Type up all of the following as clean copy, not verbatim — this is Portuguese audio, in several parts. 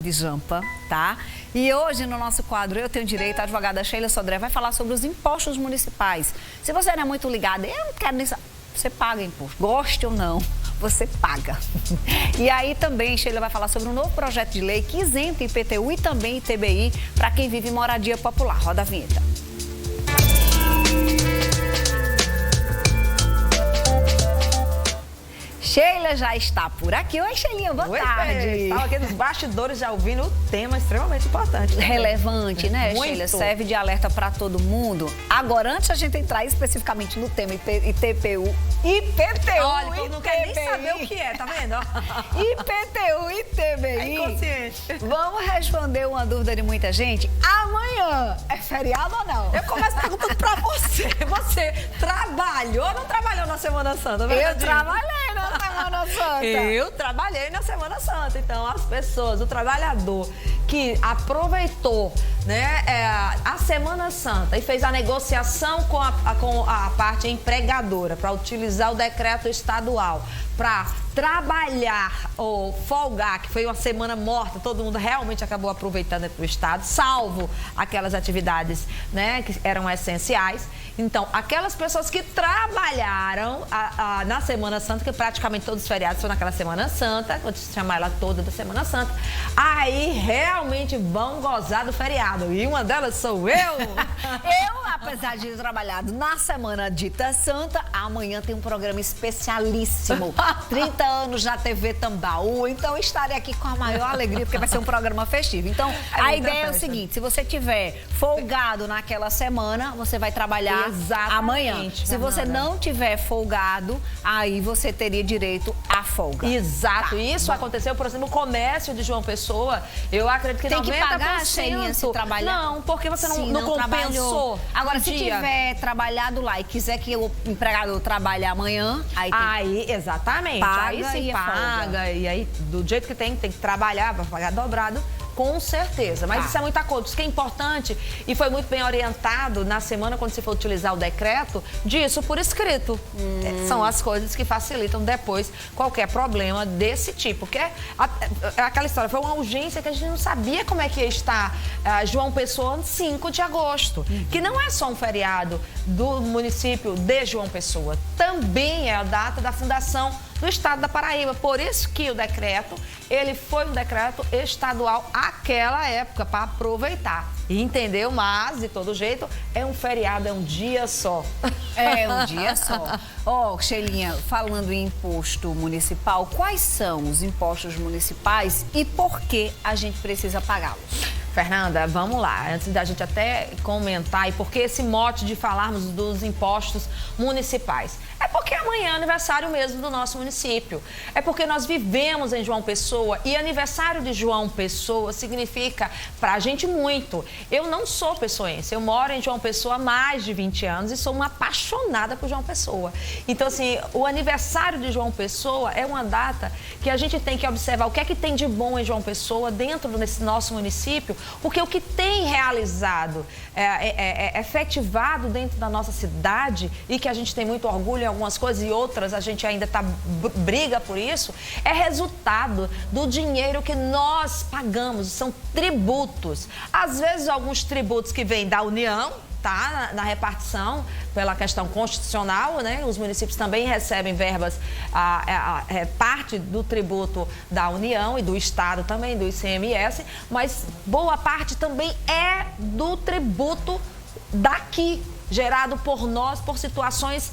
de Jampa, tá? E hoje, no nosso quadro Eu Tenho Direito, a advogada Sheila Sodré vai falar sobre os impostos municipais. Se você não é muito ligada, eu não quero nem saber, você paga imposto, goste ou não, você paga. E aí também, Sheila vai falar sobre um novo projeto de lei que isenta IPTU e também ITBI para quem vive em moradia popular. Roda a vinheta. Sheila já está por aqui. Oi, Sheilinha, boa tarde. Estava aqui nos bastidores já ouvindo o tema extremamente importante. Relevante, né, Muito. Sheila? Serve de alerta para todo mundo. Agora, antes a gente entrar especificamente no tema ITPU, IPTU, olha, tu não quer nem saber o que é, tá vendo? IPTU, ITBI. É inconsciente. Vamos responder uma dúvida de muita gente. Amanhã é feriado ou não? Eu começo perguntando pra você. Você trabalhou ou não trabalhou na Semana Santa? Eu trabalhei na Semana Santa. Eu trabalhei na Semana Santa. Então, as pessoas, o trabalhador que aproveitou, né, a Semana Santa e fez a negociação com a parte empregadora para utilizar o decreto estadual para trabalhar ou folgar, que foi uma semana morta, todo mundo realmente acabou aproveitando dentro do estado, salvo aquelas atividades, né, que eram essenciais. Então, aquelas pessoas que trabalharam na Semana Santa, que praticamente todos os feriados são naquela Semana Santa, vou chamar ela toda da Semana Santa, aí realmente vão gozar do feriado. E uma delas sou eu. Eu, apesar de ter trabalhado na Semana Dita Santa, amanhã tem um programa especialíssimo. 30 anos na TV Tambaú, então estarei aqui com a maior alegria, porque vai ser um programa festivo. Então, a ideia é o seguinte, se você tiver folgado naquela semana, você vai trabalhar amanhã. Se você não tiver folgado, aí você teria direito à folga. Exato. Tá. Isso aconteceu, por exemplo, no comércio de João Pessoa. Eu acredito que tem 90%... que pagar, Sheilinha, se trabalhar? Não, porque você não compensou. Agora, se tiver trabalhado lá e quiser que o empregador trabalhe amanhã, aí exatamente. Paga aí se e paga. E aí, do jeito que tem que trabalhar, vai pagar dobrado. Com certeza, mas isso é muito acordo. Isso que é importante e foi muito bem orientado na semana quando você for utilizar o decreto, disso por escrito. São as coisas que facilitam depois qualquer problema desse tipo. Porque aquela história, foi uma urgência que a gente não sabia como é que ia estar João Pessoa 5 de agosto, que não é só um feriado do município de João Pessoa, também é a data da fundação do estado da Paraíba. Por isso que o decreto, ele foi um decreto estadual àquela época, para aproveitar. Entendeu? Mas, de todo jeito, é um feriado, é um dia só. É um dia só. Ó, Sheilinha, falando em imposto municipal, quais são os impostos municipais e por que a gente precisa pagá-los? Fernanda, vamos lá, antes da gente até comentar, e por que esse mote de falarmos dos impostos municipais? É porque amanhã é aniversário mesmo do nosso município. É porque nós vivemos em João Pessoa e aniversário de João Pessoa significa pra gente muito. Eu não sou pessoense, eu moro em João Pessoa há mais de 20 anos e sou uma apaixonada por João Pessoa. Então, assim, o aniversário de João Pessoa é uma data que a gente tem que observar o que é que tem de bom em João Pessoa dentro desse nosso município, porque o que tem realizado, efetivado dentro da nossa cidade e que a gente tem muito orgulho em algumas coisas e outras a gente ainda briga por isso, é resultado do dinheiro que nós pagamos, são tributos. Às vezes alguns tributos que vêm da União, tá, na repartição pela questão constitucional, né? Os municípios também recebem verbas, parte do tributo da União e do Estado também, do ICMS, mas boa parte também é do tributo daqui, gerado por nós, por situações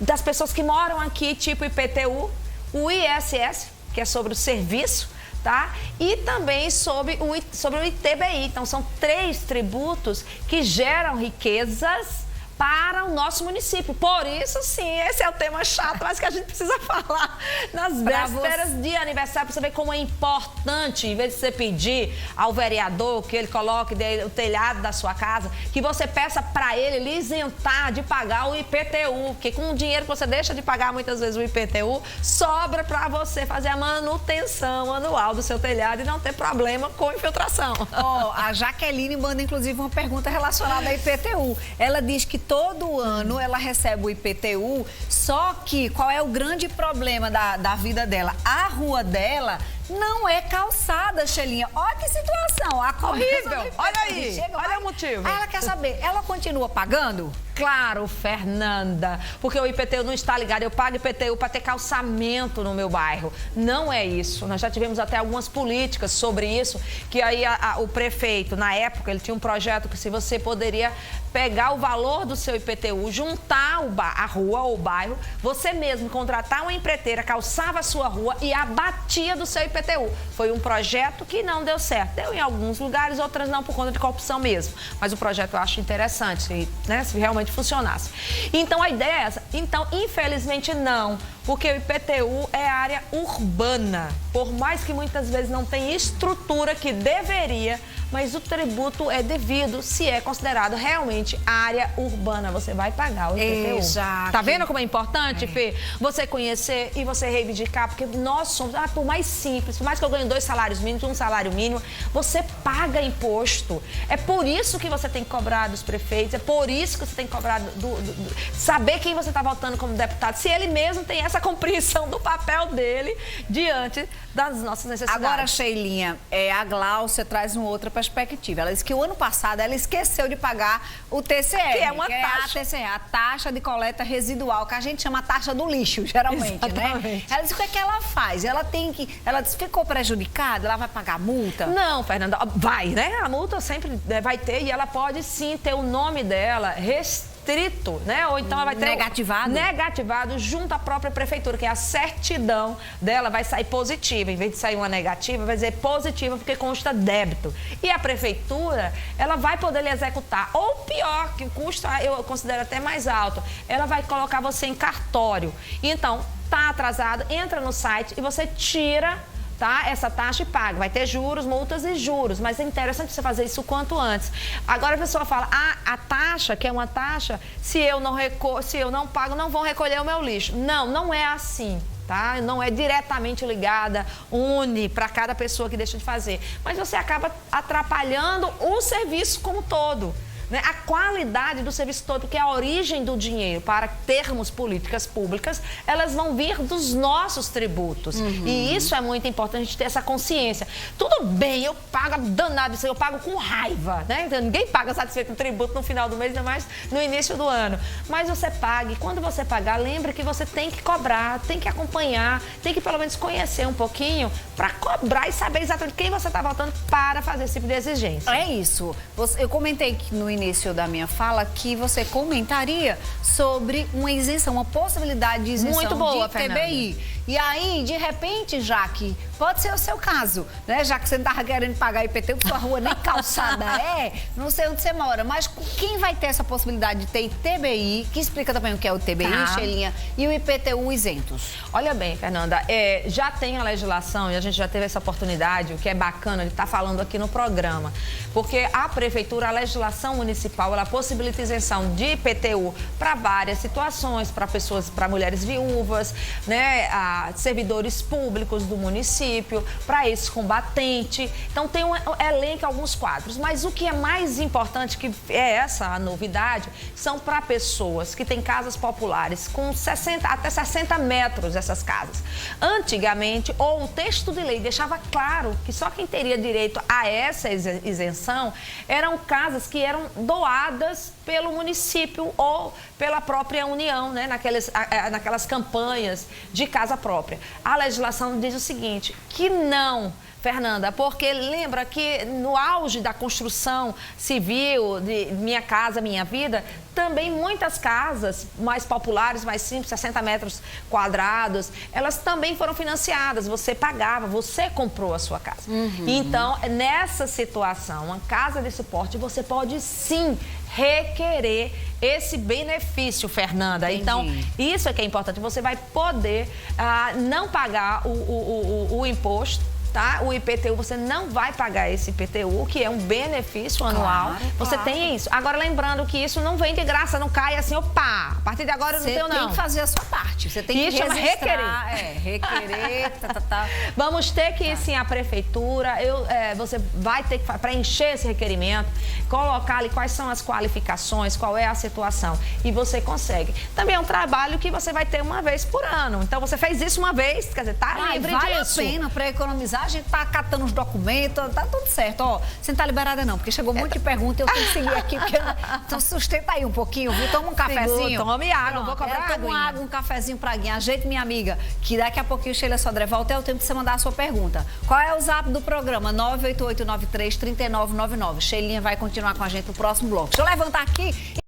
das pessoas que moram aqui, tipo IPTU, o ISS, que é sobre o serviço, tá? E também sobre o ITBI. Então, são 3 tributos que geram riquezas para o nosso município. Por isso, sim, esse é o tema chato, mas que a gente precisa falar nas vésperas de aniversário, para você ver como é importante, em vez de você pedir ao vereador que ele coloque o telhado da sua casa, que você peça para ele lhe isentar de pagar o IPTU, que com o dinheiro que você deixa de pagar muitas vezes o IPTU, sobra para você fazer a manutenção anual do seu telhado e não ter problema com infiltração. Ó, a Jaqueline manda inclusive uma pergunta relacionada ao IPTU. Ela diz que todo ano ela recebe o IPTU, só que qual é o grande problema da vida dela? A rua dela não é calçada, Shelinha. Olha que situação. A horrível. Olha aí. Olha o motivo. Aí ela quer saber, ela continua pagando? Claro, Fernanda, porque o IPTU não está ligado. Eu pago IPTU para ter calçamento no meu bairro. Não é isso. Nós já tivemos até algumas políticas sobre isso, que aí o prefeito, na época, ele tinha um projeto que se você poderia pegar o valor do seu IPTU, juntar a rua ou o bairro, você mesmo contratar uma empreiteira, calçava a sua rua e abatia do seu IPTU. Foi um projeto que não deu certo. Deu em alguns lugares, outras não, por conta de corrupção mesmo. Mas o projeto eu acho interessante, né, se realmente funcionasse. Então, a ideia é essa. Então, infelizmente, não. Porque o IPTU é área urbana. Por mais que muitas vezes não tenha estrutura que deveria, mas o tributo é devido se é considerado realmente área urbana. Você vai pagar o IPTU. Exato. Tá vendo como é importante, Fê? Você conhecer e você reivindicar, porque nós somos, por mais simples, por mais que eu ganhe 2 salários mínimos, 1 salário mínimo, você paga imposto. É por isso que você tem que cobrar dos prefeitos, é por isso que você tem que cobrar saber quem você está votando como deputado, se ele mesmo tem essa compreensão do papel dele diante das nossas necessidades. Agora, Sheilinha, a Gláucia traz uma outra perspectiva. Ela disse que o ano passado ela esqueceu de pagar o TCR, que é uma taxa. A TCR, a taxa de coleta residual, que a gente chama taxa do lixo, geralmente, exatamente, né? Ela disse o que é que ela faz? Ela tem que... Ela disse, ficou prejudicada? Ela vai pagar multa? Não, Fernanda, vai, né? A multa sempre vai ter e ela pode sim ter o nome dela restrito, né? Ou então ela vai ter negativado junto à própria prefeitura, que é a certidão dela vai sair positiva. Em vez de sair uma negativa, vai dizer positiva porque consta débito. E a prefeitura, ela vai poder lhe executar. Ou pior, que o custo eu considero até mais alto, ela vai colocar você em cartório. Então, tá atrasado, entra no site e você tira, tá, essa taxa e paga. Vai ter juros, multas e juros, mas é interessante você fazer isso o quanto antes. Agora a pessoa fala, a taxa, que é uma taxa, se eu não pago, não vão recolher o meu lixo. Não, não é assim. Tá? Não é diretamente ligada, une para cada pessoa que deixa de fazer. Mas você acaba atrapalhando o serviço como um todo. Né? A qualidade do serviço todo, porque a origem do dinheiro para termos políticas públicas, elas vão vir dos nossos tributos. E isso é muito importante a gente ter essa consciência. Tudo bem, eu pago danado isso, eu pago com raiva, né? Ninguém paga satisfeito com tributo no final do mês, ainda mais no início do ano. Mas você paga, e quando você pagar, lembre que você tem que cobrar, tem que acompanhar, tem que pelo menos conhecer um pouquinho para cobrar e saber exatamente quem você está votando para fazer esse tipo de exigência. É isso. Eu comentei que no início da minha fala que você comentaria sobre uma isenção, uma possibilidade de isenção muito boa, de TBI. Fernanda. E aí, de repente, Jaque, pode ser o seu caso, né? Já que você não estava querendo pagar IPTU, porque sua rua nem calçada não sei onde você mora, mas quem vai ter essa possibilidade de ter TBI, que explica também o que é o TBI, Shelinha, e o IPTU isentos? Olha bem, Fernanda, já tem a legislação e a gente já teve essa oportunidade, o que é bacana de estar falando aqui no programa, porque a prefeitura, a legislação municipal, ela possibilita isenção de IPTU para várias situações, para pessoas, para mulheres viúvas, né, servidores públicos do município, para ex-combatente. Então tem um elenco, alguns quadros, mas o que é mais importante, que é essa a novidade, são para pessoas que têm casas populares com até 60 metros essas casas. Antigamente, o texto de lei deixava claro que só quem teria direito a essa isenção eram casas que eram doadas pelo município ou pela própria União, né, naquelas campanhas de casa própria. A legislação diz o seguinte, que não, Fernanda, porque lembra que no auge da construção civil de Minha Casa Minha Vida, também muitas casas mais populares, mais simples, 60 metros quadrados, elas também foram financiadas. Você pagava, você comprou a sua casa. Então, nessa situação, uma casa desse porte, você pode sim requerer esse benefício, Fernanda. Entendi. Então, isso é que é importante. Você vai poder não pagar o imposto, tá? O IPTU, você não vai pagar esse IPTU, que é um benefício anual. Você tem isso. Agora, lembrando que isso não vem de graça, não cai assim, opa, a partir de agora eu não tenho, não. Você tem que fazer a sua parte. Você tem que chama requerer. Requerer, Vamos ter que ir, sim, à prefeitura. Você vai ter que preencher esse requerimento, colocar ali quais são as qualificações, qual é a situação. E você consegue. Também é um trabalho que você vai ter uma vez por ano. Então, você fez isso uma vez, quer dizer, tá livre vale disso. Vale a pena para economizar a gente tá catando os documentos, tá tudo certo. Ó, você não tá liberada não, porque chegou um monte de perguntas e eu tenho que seguir aqui, porque... Então sustenta aí um pouquinho, viu? Toma um cafezinho. Tome água, não vou cobrar água. Toma uma água, um cafezinho pra Guinha. Ajeite, minha amiga, que daqui a pouquinho o Sheila Sodré volta, é o tempo de você mandar a sua pergunta. Qual é o zap do programa? 988933999. Sheilinha vai continuar com a gente no próximo bloco. Deixa eu levantar aqui...